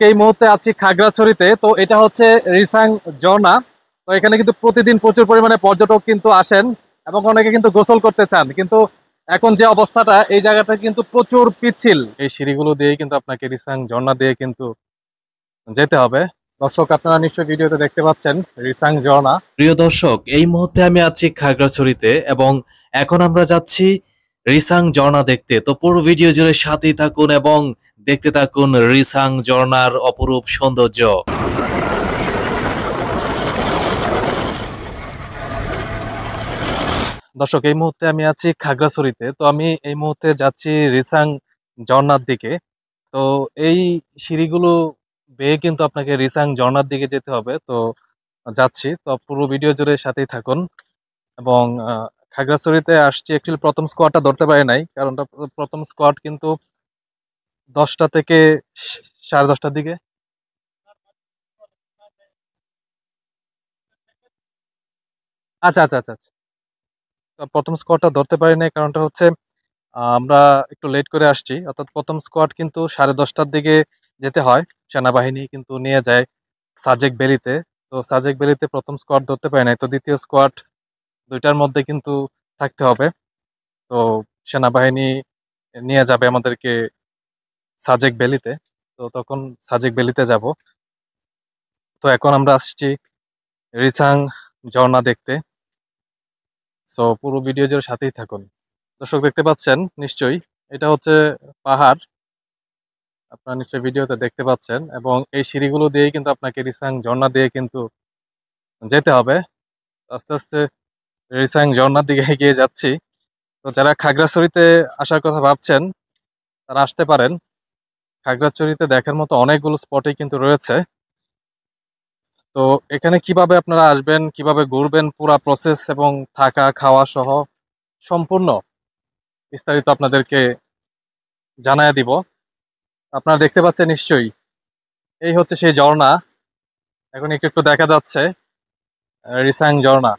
এই মুহূর্তে আছি খাগড়াছড়িতে। তো এটা হচ্ছে রিসাং ঝর্ণা। তো এখানে কিন্তু প্রতিদিন প্রচুর পরিমাণে পর্যটক কিন্তু আসেন এবং অনেকে কিন্তু গোসল করতে চান, কিন্তু এখন যে অবস্থাটা এই জায়গাটা কিন্তু প্রচুর পিচ্ছিল। এই সিঁড়িগুলো দিয়ে কিন্তু আপনাকে রিসাং ঝর্ণা দিয়ে কিন্তু যেতে হবে। দর্শক, আপনারা নিশ্চয়ই ভিডিওতে দেখতে পাচ্ছেন রিসাং ঝর্ণা। প্রিয় দর্শক, এই মুহূর্তে আমি আছি খাগড়াছড়িতে এবং এখন আমরা যাচ্ছি রিসাং ঝর্ণা দেখতে। তো পুরো ভিডিও জুড়ে সাথেই থাকুন এবং দেখতে থাকুন রিসাং ঝর্ণার অপরূপ সৌন্দর্য। দর্শক, এই মুহূর্তে আমি আছি খাগড়াছড়িতে। তো আমি এই মুহূর্তে যাচ্ছি রিসাং ঝর্ণার দিকে। তো এই সিঁড়িগুলো বেয়ে কিন্তু আপনাকে রিসাং ঝর্ণার দিকে যেতে হবে। তো যাচ্ছি, তো পুরো ভিডিও জুড়ে সাথেই থাকুন। এবং খাগড়াছড়িতে আসছি অ্যাকচুয়ালি প্রথম স্কোয়াডটা ধরতে পারি নাই, কারণ প্রথম স্কোয়াড কিন্তু 10টা থেকে 10:30টার দিকে। আচ্ছা আচ্ছা আচ্ছা আচ্ছা। তো প্রথম স্কোয়াডটা ধরতে পারি নাই, কারণটা হচ্ছে আমরা একটু লেট করে আসছি। অর্থাৎ প্রথম স্কোয়াড কিন্তু 10:30টার দিকে যেতে হয়। সেনাবাহিনী কিন্তু নিয়ে যায় সাজেক ভ্যালিতে। তো সাজেক ভ্যালিতে প্রথম স্কোয়াড ধরতে পারি নাই, তো দ্বিতীয় স্কোয়াড 2টার মধ্যে কিন্তু থাকতে হবে। তো সেনাবাহিনী নিয়ে যাবে আমাদেরকে সাজেক ভ্যালিতে। তো তখন সাজেক ভ্যালিতে যাব। তো এখন আমরা আসছি রিসাং ঝর্ণা দেখতে। সো পুরো ভিডিও জুড়ে সাথেই থাকুন। দর্শক, দেখতে পাচ্ছেন নিশ্চয়ই এটা হচ্ছে পাহাড়। আপনারা নিশ্চয়ই ভিডিওতে দেখতে পাচ্ছেন, এবং এই সিঁড়িগুলো দিয়েই কিন্তু আপনাকে রিসাং ঝর্ণা দিয়ে কিন্তু যেতে হবে। আস্তে আস্তে রিসাং ঝর্ণার দিকে এগিয়ে যাচ্ছি। তো যারা খাগড়াছড়িতে আসার কথা ভাবছেন তারা আসতে পারেন। খাগড়াছড়িতে দেখার মতো অনেকগুলো স্পটই কিন্তু রয়েছে। তো এখানে কিভাবে আপনারা আসবেন, কিভাবে ঘুরবেন, পুরা প্রসেস এবং থাকা খাওয়া সহ সম্পূর্ণ বিস্তারিত আপনাদেরকে জানায় দিব। আপনারা দেখতে পাচ্ছেন নিশ্চয়ই এই হচ্ছে সেই ঝর্ণা। এখন একটু একটু দেখা যাচ্ছে রিসাং ঝর্ণা।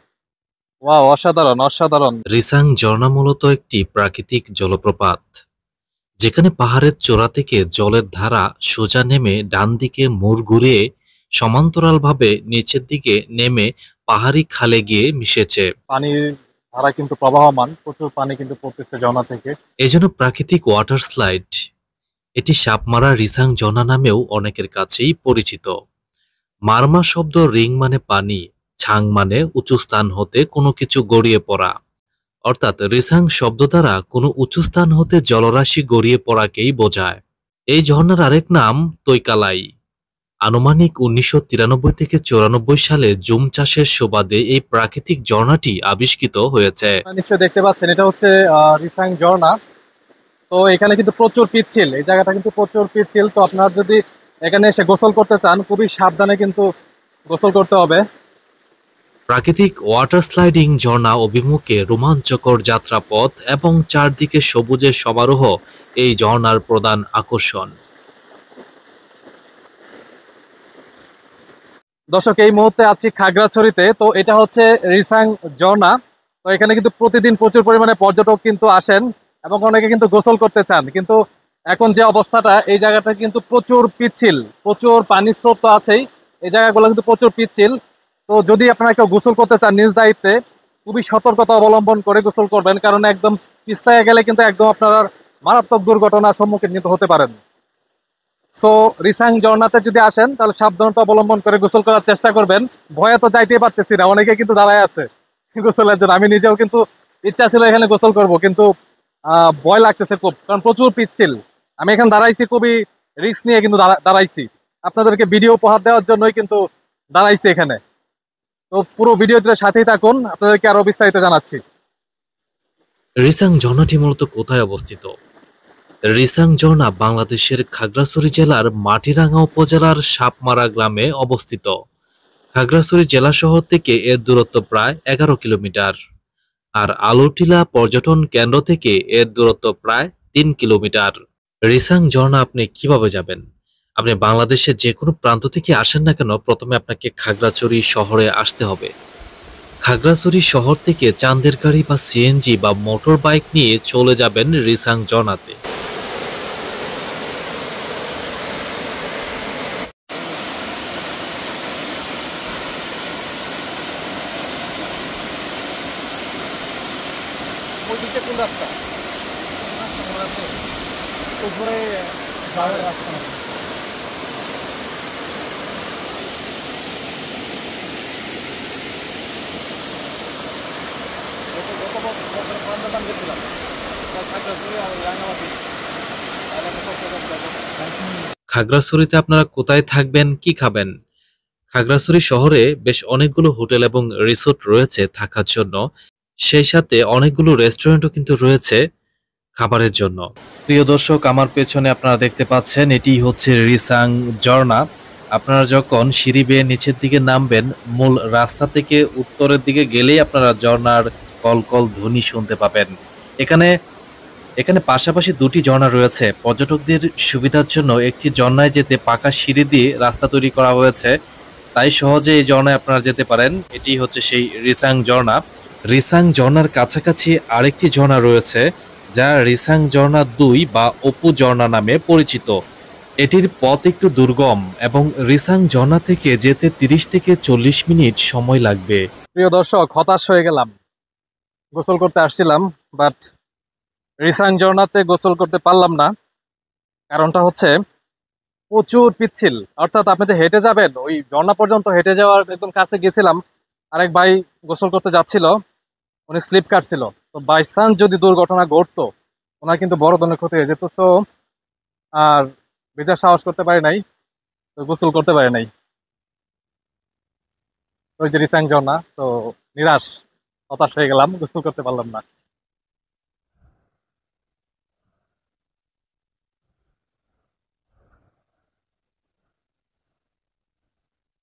ওয়াও, অসাধারণ অসাধারণ। রিসাং ঝর্ণা মূলত একটি প্রাকৃতিক জলপ্রপাত, যেখানে পাহাড়ের চূড়া থেকে জলের ধারা সোজা নেমে ডান দিকে মোড় ঘুরিয়ে সমান্তরালভাবে নিচের দিকে নেমে পাহাড়ি খালে গিয়ে মিশেছে। পানির ধারা কিন্তু প্রবাহমান, প্রচুর পানি কিন্তু পড়তেছে ঝর্ণা থেকে। এজন্য প্রাকৃতিক ওয়াটার স্লাইড। এটি সাপমারা রিসাং ঝর্ণা নামেও অনেকের কাছেই পরিচিত। মারমা শব্দ রিং মানে পানি, ছাং মানে উঁচু স্থান হতে কোনো কিছু গড়িয়ে পড়া। অর্থাৎ রিসাং শব্দ দ্বারা কোনো উঁচু স্থান হতে জলরাশি গড়িয়ে পড়াকেই বোঝায়। এই ঝর্ণার আরেক নাম তৈকালাই। আনুমানিক 1993 থেকে 94 সালে জুম চাষের সুবাদে এই প্রাকৃতিক ঝর্ণাটি আবিষ্কৃত হয়েছে। আপনারা নিশ্চয়ই দেখতে পাচ্ছেন এটা হচ্ছে রিসাং ঝর্ণা। তো এখানে কিন্তু প্রচুর পিচ্ছিল, এই জায়গাটা কিন্তু প্রচুর পিচ্ছিল। তো আপনারা যদি এখানে এসে গোসল করতে চান, খুবই সাবধানে কিন্তু গোসল করতে হবে। প্রাকৃতিক ওয়াটার স্লাইডিং ঝর্ণা অভিমুখে রোমাঞ্চকর যাত্রাপথ এবং চারদিকে সবুজের সমারোহ এই ঝর্ণার প্রধান আকর্ষণ। দর্শক, এই মুহূর্তে আছি খাগড়াছড়িতে। তো এটা হচ্ছে রিসাং ঝর্ণা। তো এখানে কিন্তু প্রতিদিন প্রচুর পরিমাণে পর্যটক কিন্তু আসেন এবং অনেকে কিন্তু গোসল করতে চান, কিন্তু এখন যে অবস্থাটা এই জায়গাটা কিন্তু প্রচুর পিচ্ছিল, প্রচুর পানির স্রোত তো আছেই, এই জায়গাগুলো কিন্তু প্রচুর পিচ্ছিল। তো যদি আপনারা কেউ গোসল করতে চান নিজ দায়িত্বে খুবই সতর্কতা অবলম্বন করে গোসল করবেন, কারণ একদম পিছলায় গেলে কিন্তু একদম আপনারা মারাত্মক দুর্ঘটনার সম্মুখীন কিন্তু হতে পারেন। তো রিসাং ঝর্ণাতে যদি আসেন তাহলে সাবধানতা অবলম্বন করে গোসল করার চেষ্টা করবেন। ভয়ে তো যাইতেই পারতেছি না, অনেকে কিন্তু দাঁড়ায় আছে গোসলের জন্য। আমি নিজেও কিন্তু ইচ্ছা ছিল এখানে গোসল করব, কিন্তু ভয় লাগতেছে খুব, কারণ প্রচুর পিচ্ছিল। আমি এখানে দাঁড়াইছি, খুবই রিস্ক নিয়ে কিন্তু দাঁড়াইছি। আপনাদেরকে ভিডিও উপহার দেওয়ার জন্যই কিন্তু দাঁড়াইছি এখানে। তো পুরো ভিডিওটির সাথেই থাকুন, আপনাদেরকে আরো বিস্তারিত জানাচ্ছি। রিসাং ঝর্ণাটি মূলত কোথায় অবস্থিত? রিসাং ঝর্ণা বাংলাদেশের খাগড়াছড়ি জেলার মাটিরাঙ্গা উপজেলার সাপমারা গ্রামে অবস্থিত। খাগড়াছড়ি জেলা শহর থেকে এর দূরত্ব প্রায় 11 কিলোমিটার। আর আলুটিলা পর্যটন কেন্দ্র থেকে এর দূরত্ব প্রায় 3 কিলোমিটার। রিসাং ঝর্ণা আপনি কিভাবে যাবেন? আপনি বাংলাদেশের যে কোনো প্রান্ত থেকে আসেন না কেন, প্রথমে আপনাকে খাগড়াছড়ি শহরে আসতে হবে। খাগড়াছড়ি শহর থেকে চাঁদের গাড়ি বা সিএনজি বা মোটর বাইক নিয়ে চলে যাবেন রিসাং ঝর্ণাতে। কোন রাস্তা? উপরে যাওয়ার রাস্তা নাকি? গত বছর বান্দরবান গেছিলাম, খাগড়াছড়ি আর রাঙামাটি। তাহলে আমি কক্সবাজার যাবো। খাগড়াছড়িতে আপনারা কোথায় থাকবেন, কি খাবেন? খাগড়াছড়ি শহরে বেশ অনেকগুলো হোটেল এবং রিসোর্ট রয়েছে থাকার জন্য, সেই সাথে অনেকগুলো রেস্টুরেন্টও কিন্তু রয়েছে খাবারের জন্য। প্রিয় দর্শক, আমার পেছনে আপনারা দেখতে পাচ্ছেন এটি হচ্ছে রিসাং ঝর্ণা। আপনারা যখন সিঁড়ি বেয়ে নিচের দিকে নামবেন, মূল রাস্তা থেকে উত্তরের দিকে গেলেই আপনারা ঝর্ণার কলকল ধ্বনি শুনতে পাবেন। এখানে এখানে পাশাপাশি দুটি ঝর্ণা রয়েছে। পর্যটকদের সুবিধার জন্য একটি ঝর্ণায় যেতে পাকা সিঁড়ি দিয়ে রাস্তা তৈরি করা হয়েছে, তাই সহজে এই ঝর্ণায় আপনারা যেতে পারেন। এটি হচ্ছে সেই রিসাং ঝর্ণা। রিসাং ঝর্ণার কাছাকাছি আরেকটি ঝর্ণা রয়েছে, যা রিসাং ঝর্ণা ২ বা অপু ঝর্ণা নামে পরিচিত। এটির পথ একটু দুর্গম এবং রিসাং ঝর্ণা থেকে যেতে ৩০ থেকে ৪০ মিনিট সময় লাগবে। প্রিয় দর্শক, হতাশ হয়ে গেলাম। গোসল করতে আসছিলাম, বাট রিসাং ঝর্ণাতে গোসল করতে পারলাম না। কারণটা হচ্ছে প্রচুর পিচ্ছিল। অর্থাৎ আপনি যে হেঁটে যাবেন, ওই ঝর্ণা পর্যন্ত হেঁটে যাওয়ার একদম কাছে গেছিলাম, আরেক ভাই গোসল করতে যাচ্ছিল, উনি স্লিপ কাটছিল। তো বাই চান্স যদি দুর্ঘটনা ঘটতো, ওনার কিন্তু বড় ধরনের ক্ষতি হয়ে যেত। তো আর ভেজার সাহস করতে পারি নাই, তো গোসল করতে পারি নাই। ওই যে রিসাং ঝর্ণা, তো নিরাশ, হতাশ হয়ে গেলাম, গোসল করতে পারলাম না।